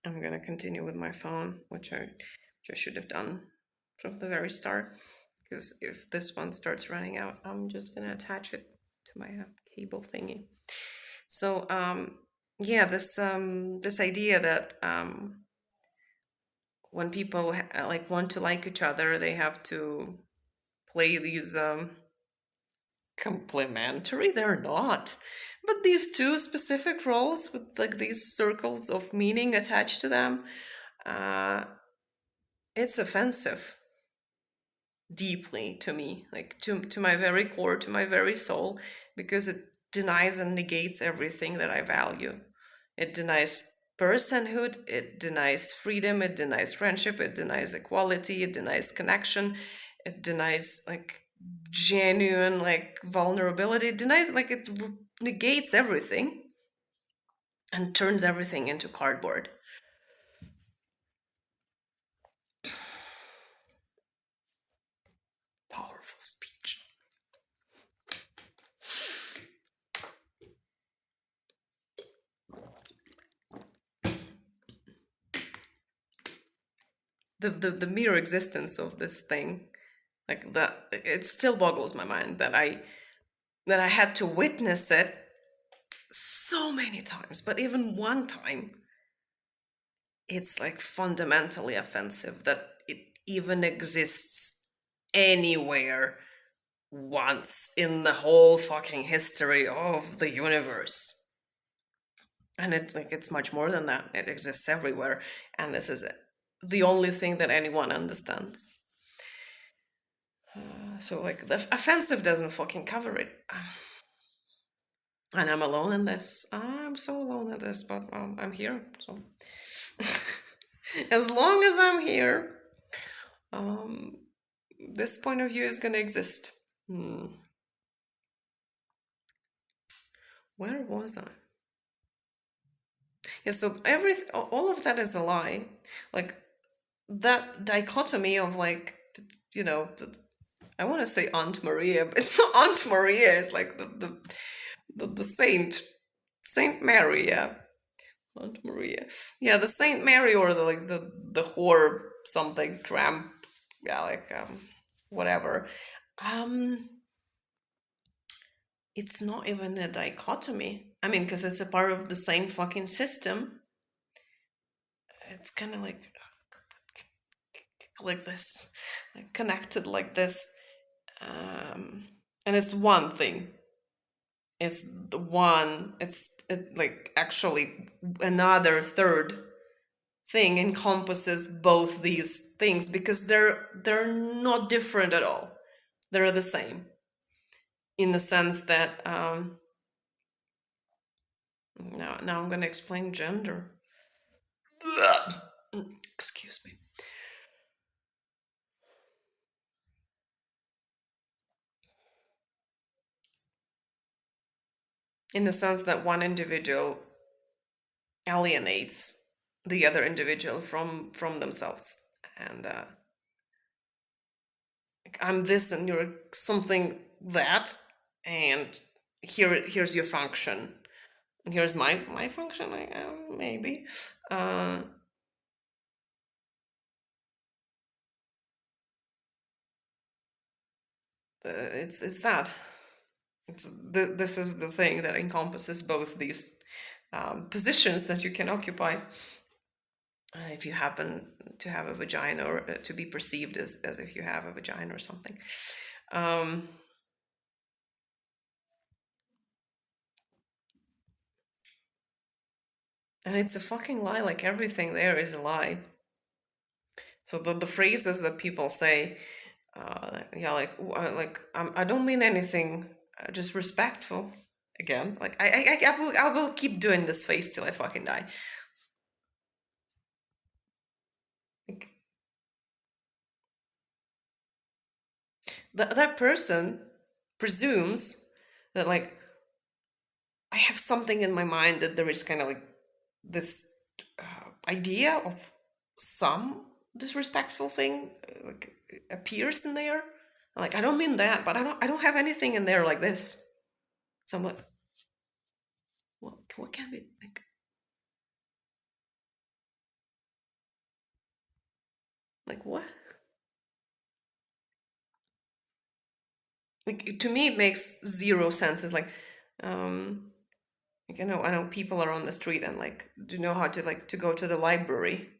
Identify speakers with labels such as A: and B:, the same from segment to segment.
A: I'm going to continue with my phone, which I should have done from the very start. Because if this one starts running out, I'm just going to attach it to my cable thingy. So, yeah, this idea that when people like want to like each other, they have to play these complementary. They're not, but these two specific roles with like these circles of meaning attached to them. Uh, it's offensive deeply to me, like to my very core, to my very soul, because it denies and negates everything that I value. It denies personhood, it denies freedom, it denies friendship, it denies equality, it denies connection, it denies like genuine like vulnerability, it denies like it negates everything and turns everything into cardboard. Powerful speech. The mere existence of this thing, like that, it still boggles my mind that I had to witness it so many times, but even one time, it's like fundamentally offensive that it even exists anywhere once in the whole fucking history of the universe. And it's much more than that. It exists everywhere, and this is it. The only thing that anyone understands. So like the offensive doesn't fucking cover it. And I'm alone in this. I'm so alone in this, but I'm here. So as long as I'm here, um, this point of view is going to exist. Where was I? Yeah, so all of that is a lie. Like that dichotomy of like, you know, I want to say Aunt Maria, but it's not Aunt Maria. It's like the Saint Mary. Yeah, Aunt Maria. Yeah, the Saint Mary or the like the whore something tramp. Yeah, like whatever. Um, it's not even a dichotomy. I mean, because it's a part of the same fucking system. It's kind of like this, like connected like this, and it's one thing. It's the one. Like actually another third thing encompasses both these things because they're not different at all. They're the same in the sense that now I'm going to explain gender. Excuse me. In the sense that one individual alienates the other individual from themselves, and I'm this and you're something that, and here's your function, and here's my function. Like maybe uh, it's that this is the thing that encompasses both these positions that you can occupy if you happen to have a vagina, or to be perceived as if you have a vagina or something. Um, and it's a fucking lie, like everything there is a lie. So the phrases that people say, yeah, like I don't mean anything, just respectful. Again, like I will keep doing this face till I fucking die. Like, that person presumes that like I have something in my mind, that there is kind of like this idea of some disrespectful thing like appears in there. Like I don't mean that, but I don't have anything in there like this. So I'm like, what can be like? Like what? Like to me, it makes zero sense. It's um, like I know people are on the street and like do know how to like to go to the library.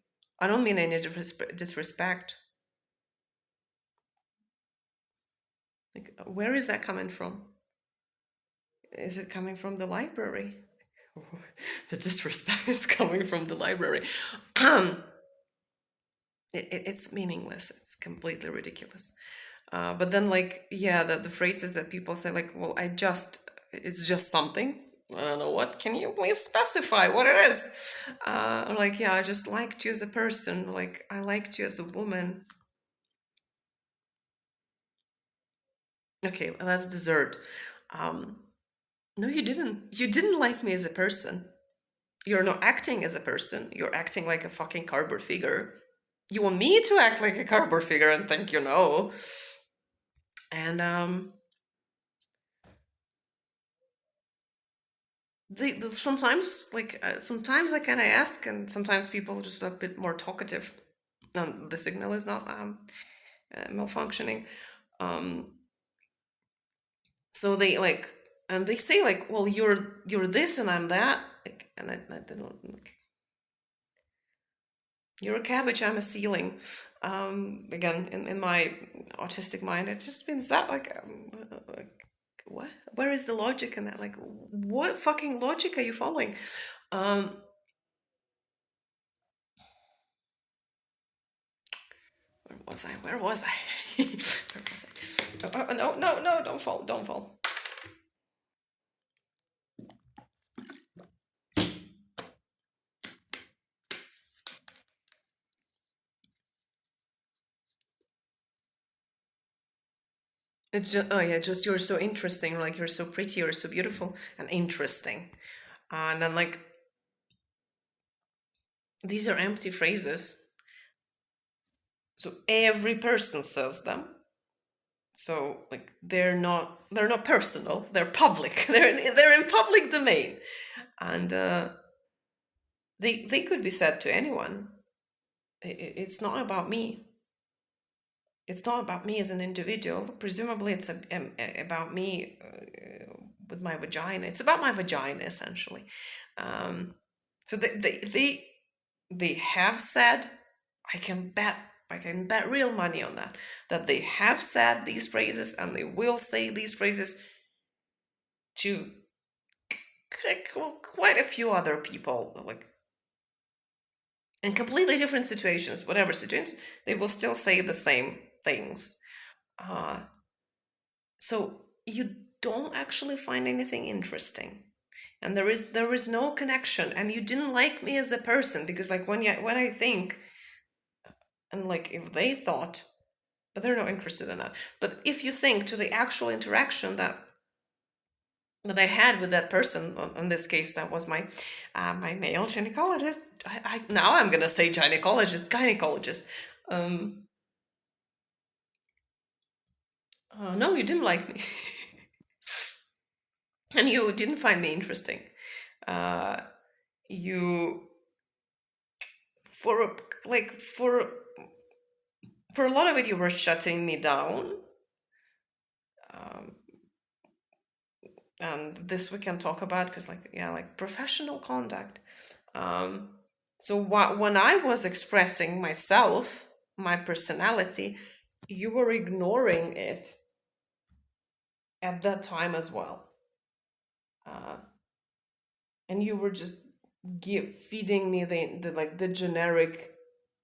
A: I don't mean any disrespect. Like where is that coming from? Is it coming from the library? The disrespect is coming from the library. Um, it's meaningless. It's completely ridiculous. But then, like, yeah, the phrases that people say, like, well, it's just something. I don't know what. Can you please specify what it is? Or like, yeah, I just liked you as a person. Like, I liked you as a woman. Okay, well, that's dessert. Um, no, you didn't. You didn't like me as a person. You're not acting as a person. You're acting like a fucking cardboard figure. You want me to act like a cardboard figure and think you know. And sometimes sometimes I kind of ask, and sometimes people are just a bit more talkative, and the signal is not malfunctioning. Um, so they like, and they say like, well, you're this and I'm that, like, and I don't like, you're a cabbage, I'm a ceiling. Again, in my autistic mind, it just means that like what? Where is the logic in that? Like, what fucking logic are you following? Um, where was I? Where was I? Where was I? No, no, no! Don't fall! Don't fall! It's just, oh yeah, just you're so interesting. Like you're so pretty, you're so beautiful and interesting. And then like these are empty phrases. So every person says them. So like they're not personal. They're public. They're in public domain, and they could be said to anyone. It's not about me. It's not about me as an individual. Presumably, it's about me with my vagina. It's about my vagina essentially. Um, so they have said, I can bet, I can bet real money on that they have said these phrases and they will say these phrases to quite a few other people, like in completely different situations, whatever situations, they will still say the same things. Uh, so you don't actually find anything interesting, and there is no connection, and you didn't like me as a person because like when I think, and like if they thought, but they're not interested in that. But if you think to the actual interaction that I had with that person, in this case, that was my male gynecologist. Now I'm gonna say gynecologist. Um, no, you didn't like me, and you didn't find me interesting. Uh, you for like for a lot of it, you were shutting me down. Um, and this we can talk about because like yeah, like professional conduct. Um, so when I was expressing myself, my personality, you were ignoring it at that time as well. Uh, and you were just feeding me the generic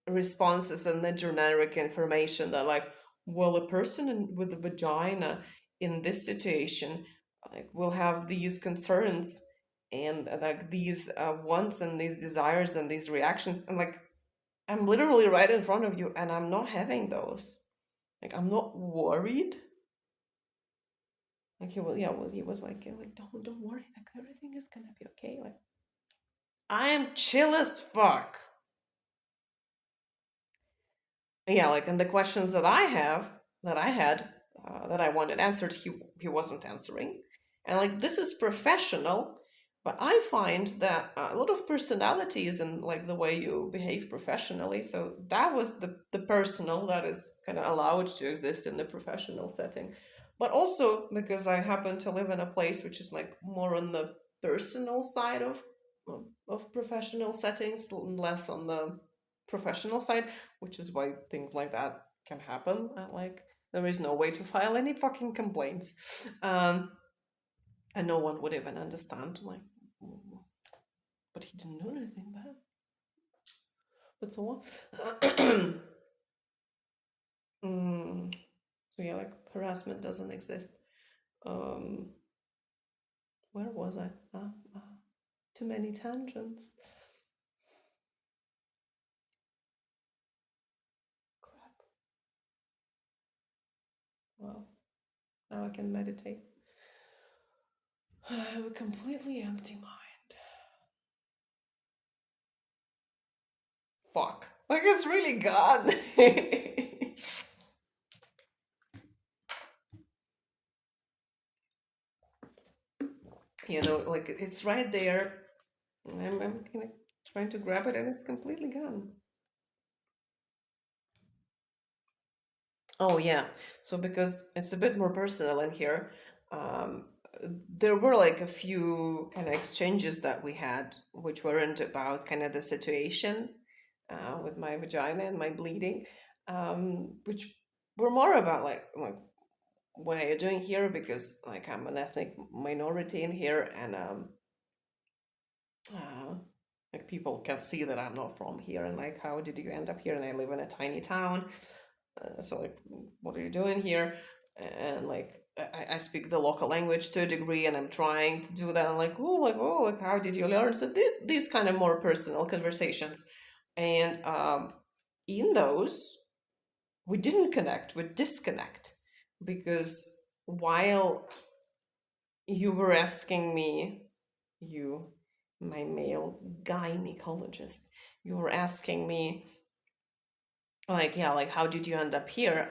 A: responses and the generic information that like, well, a person with a vagina in this situation like will have these concerns and like these wants and these desires and these reactions, and like I'm literally right in front of you and I'm not having those. Like I'm not worried. Like he was like, yeah, like don't worry, like everything is gonna be okay. Like I am chill as fuck. Yeah, like and the questions that I had that I wanted answered, he wasn't answering, and like this is professional. But I find that a lot of personalities and like the way you behave professionally. So that was the personal that is kind of allowed to exist in the professional setting. But also because I happen to live in a place which is like more on the personal side of professional settings, less on the professional side, which is why things like that can happen. Like there is no way to file any fucking complaints. And no one would even understand like, but he didn't do anything bad. But so what? Mm, so yeah, like harassment doesn't exist. Um, where was I? Too many tangents. Crap. Well, now I can meditate. I have a completely empty mind. Fuck. Like it's really gone. You know, like it's right there. I'm kind of trying to grab it and it's completely gone. Oh yeah. So because it's a bit more personal in here, um, there were like a few kind of exchanges that we had, which weren't about kind of the situation with my vagina and my bleeding, which were more about like what are you doing here? Because like I'm an ethnic minority in here, and uh, like people can see that I'm not from here, and like how did you end up here? And I live in a tiny town, so like what are you doing here? And like I speak the local language to a degree and I'm trying to do that. I'm like how did you learn? So these kind of more personal conversations, and in those we didn't connect, we disconnect, because while you were asking me, you, my male gynecologist, you were asking me like, yeah, like how did you end up here?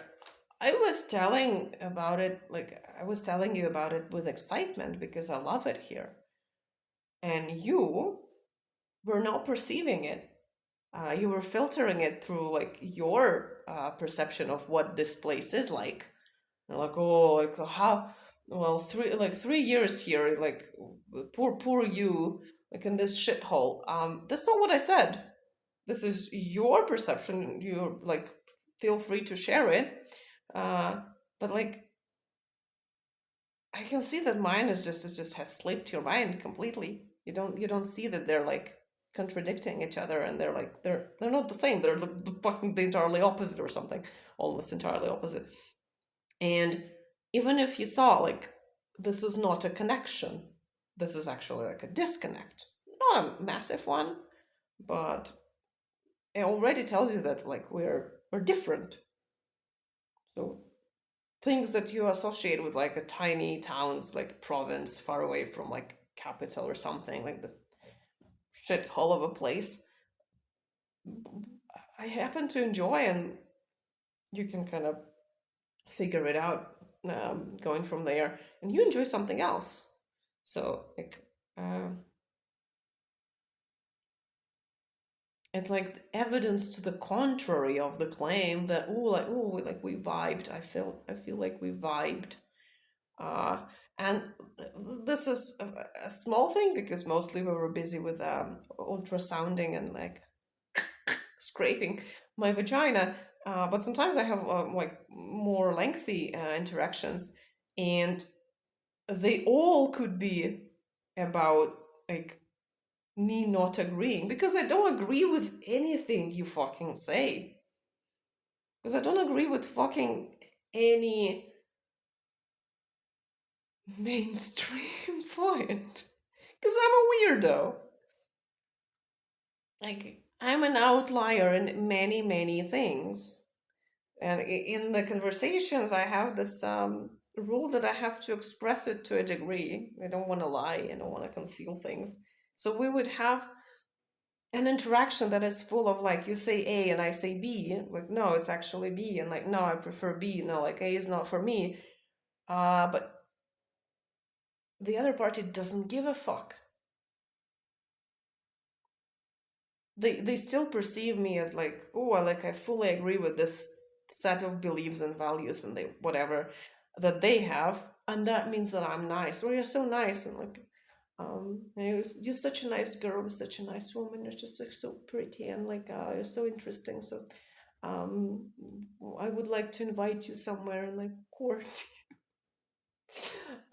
A: I was telling about it, like I was telling you about it with excitement because I love it here. And you were not perceiving it. You were filtering it through like your perception of what this place is like. And like, oh, like how? Well, 3 years here, like poor you, like in this shithole. That's not what I said. This is your perception. You like feel free to share it. Uh, but like I can see that mine is just it just has slipped your mind completely. You don't see that they're like contradicting each other and they're like they're not the same. They're the fucking the entirely opposite or something, almost entirely opposite. And even if you saw like this is not a connection, this is actually like a disconnect. Not a massive one, but it already tells you that like we're different. So things that you associate with like a tiny towns like province far away from like capital or something like the shithole of a place I happen to enjoy, and you can kind of figure it out going from there, and you enjoy something else. So like it's like evidence to the contrary of the claim that like we vibed. I feel like we vibed. Uh, and this is a small thing because mostly we were busy with ultrasounding and like scraping my vagina. But sometimes I have like more lengthy interactions, and they all could be about like me not agreeing because I don't agree with anything you fucking say. Because I don't agree with fucking any mainstream point. Because I'm a weirdo. Like, I'm an outlier in many, many things. And in the conversations, I have this rule that I have to express it to a degree. I don't want to lie, I don't want to conceal things. So we would have an interaction that is full of like you say A and I say B, like no, it's actually B, and like no, I prefer B, no, like A is not for me. But the other party doesn't give a fuck. they still perceive me as like, oh, like I fully agree with this set of beliefs and values and they whatever that they have, and that means that I'm nice. Or you're so nice, and like, you're such a nice girl, you're such a nice woman, you're just like so pretty, and like you're so interesting. So um, I would like to invite you somewhere and like court.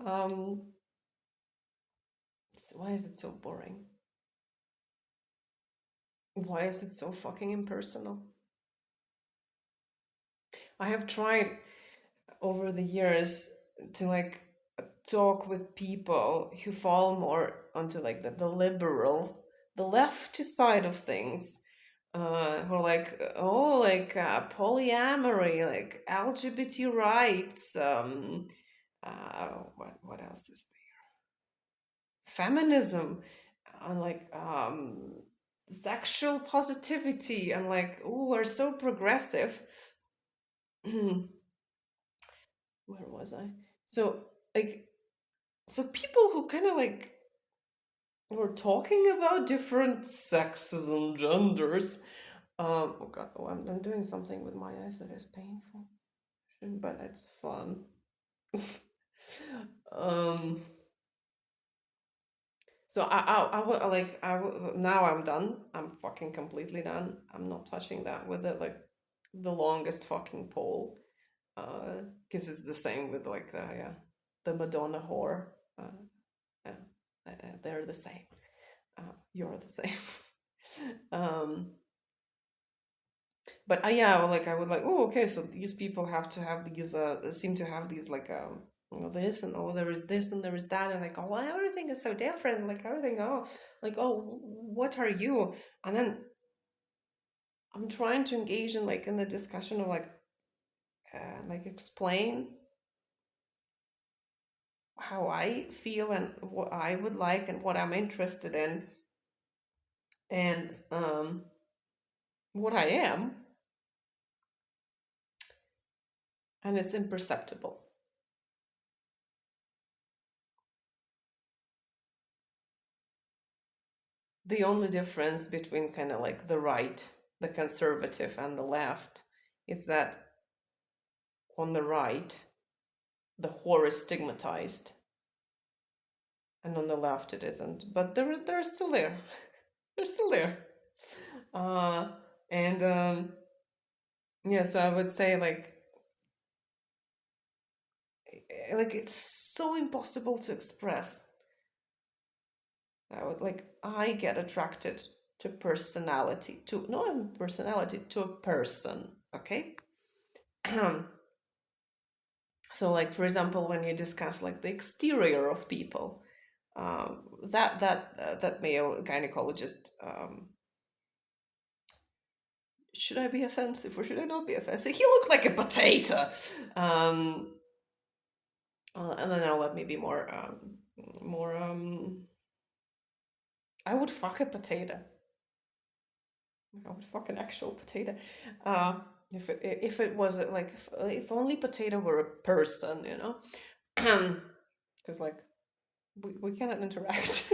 A: um, why is it so boring? Why is it so fucking impersonal? I have tried over the years to like talk with people who fall more onto like the liberal, the left side of things, who are like, oh, like polyamory, like LGBT rights, what else is there? Feminism, and like sexual positivity, and like, oh, we're so progressive. Where was I? So like, so people who kind of like were talking about different sexes and genders. Oh god, oh, I'm doing something with my eyes that is painful, but it's fun. um, so I would like now I'm done. I'm fucking completely done. I'm not touching that with it like the longest fucking pole. Because it's the same with like the Madonna whore. Yeah, they're the same. You're the same. um, but yeah, like I would like, oh, okay, so these people have to have these, seem to have these like, this and oh, there is this and there is that, and like, oh, well, everything is so different, like everything, oh, like, oh, what are you? And then I'm trying to engage in like in the discussion of like explain how I feel and what I would like and what I'm interested in, and what I am, and it's imperceptible. The only difference between kind of like the right, the conservative, and the left is that on the right, the whore is stigmatized, and on the left, it isn't. But they're still there. They're still there. Uh, and yeah, so I would say like it's so impossible to express. I get attracted to personality, to not personality, to a person. Okay. So like for example when you discuss like the exterior of people, that male gynecologist, should I be offensive or should I not be offensive? He looked like a potato. um and then I'll let me be more I would fuck a potato. I would fuck an actual potato. uh if it was like if only potato were a person, you know. Because like we cannot interact.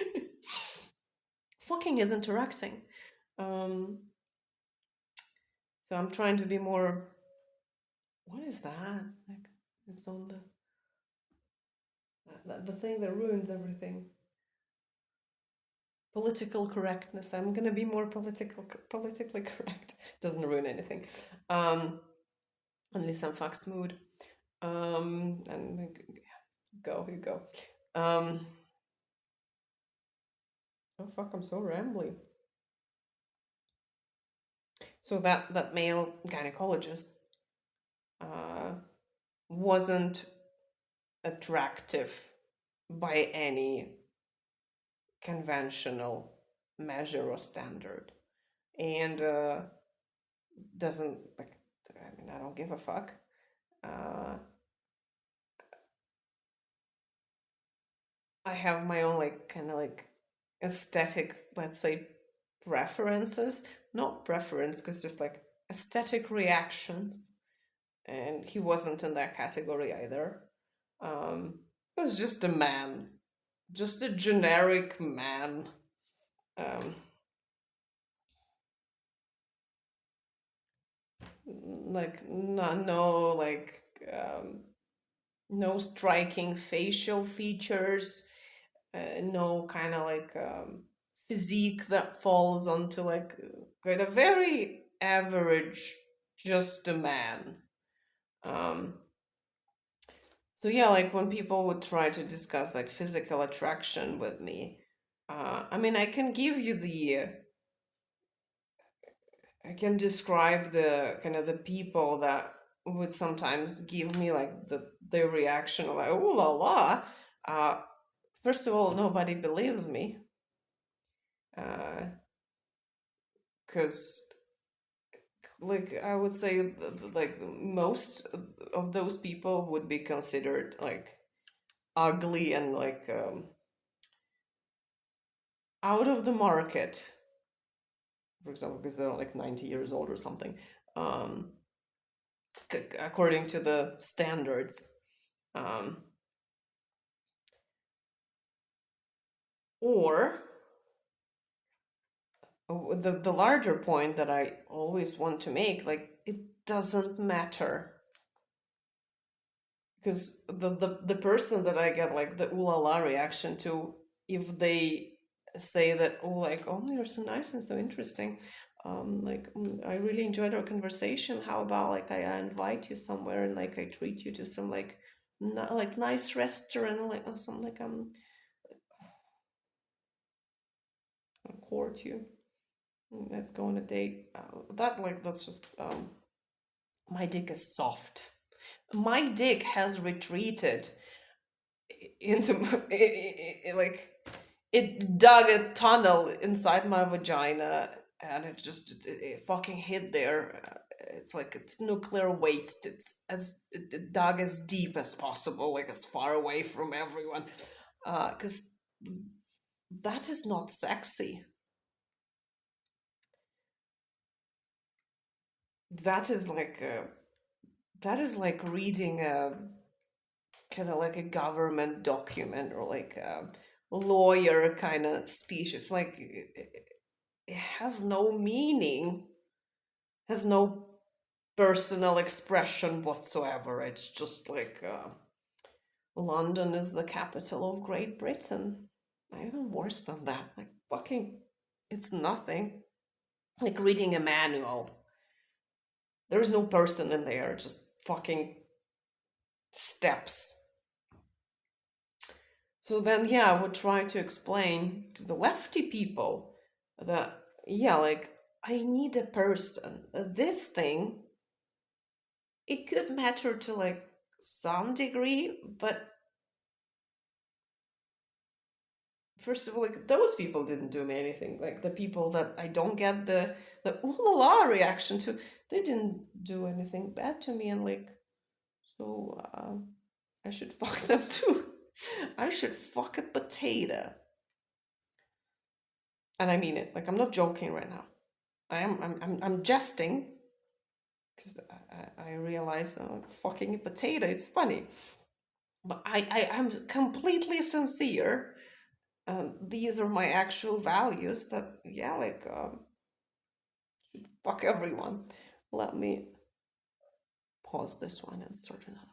A: Fucking is interacting. Um, so I'm trying to be more. What is that? Like it's on the thing that ruins everything. Political correctness. I'm gonna be more politically correct. Doesn't ruin anything. Um, only some fucks mood. And go you go. Um, oh fuck! I'm so rambly. So that male gynecologist uh, wasn't attractive by any conventional measure or standard, and doesn't like, I mean, I don't give a fuck. uh, I have my own like kind of like aesthetic, let's say, preferences, not preference because just like aesthetic reactions, and he wasn't in that category either. He was just a man, just a generic man. um, like no like no striking facial features, no kind of like physique that falls onto like kind of very average, just a man. Um, so yeah, like when people would try to discuss like physical attraction with me, I mean, I can describe the kind of the people that would sometimes give me like the reaction of like, oh la la. Uh, First of all, nobody believes me. Because like I would say like most of those people would be considered like ugly and like out of the market, for example, because they're like 90 years old or something, um, according to the standards. Um, or the larger point that I always want to make, like it doesn't matter, because the person that I get like the ooh la la reaction to, if they say that, oh like, oh you're so nice and so interesting, I really enjoyed our conversation, how about like I invite you somewhere and like I treat you to some like like nice restaurant, like or something, like I'll court you, let's go on a date, that like that's just my dick is soft, my dick has retreated into like it dug a tunnel inside my vagina, and it fucking hid there. It's like it's nuclear waste. It's as it dug as deep as possible, like as far away from everyone, because that is not sexy. That is like that is like reading a kind of like a government document or like a lawyer kind of speech. It's like it has no meaning, has no personal expression whatsoever. It's just like London is the capital of Great Britain. Even worse than that. Like fucking, it's nothing. Like reading a manual. There is no person in there, just fucking steps. So then, yeah, I would try to explain to the lefty people that, yeah, like, I need a person. This thing, it could matter to like some degree, but first of all, like, those people didn't do me anything. Like, the people that I don't get the ooh la la reaction to, they didn't do anything bad to me, and like, so I should fuck them too. I should fuck a potato. And I mean it. Like I'm not joking right now. I'm jesting because I realize fucking a potato. It's funny, but I'm completely sincere. These are my actual values. That yeah, like fuck everyone. Let me pause this one and start another.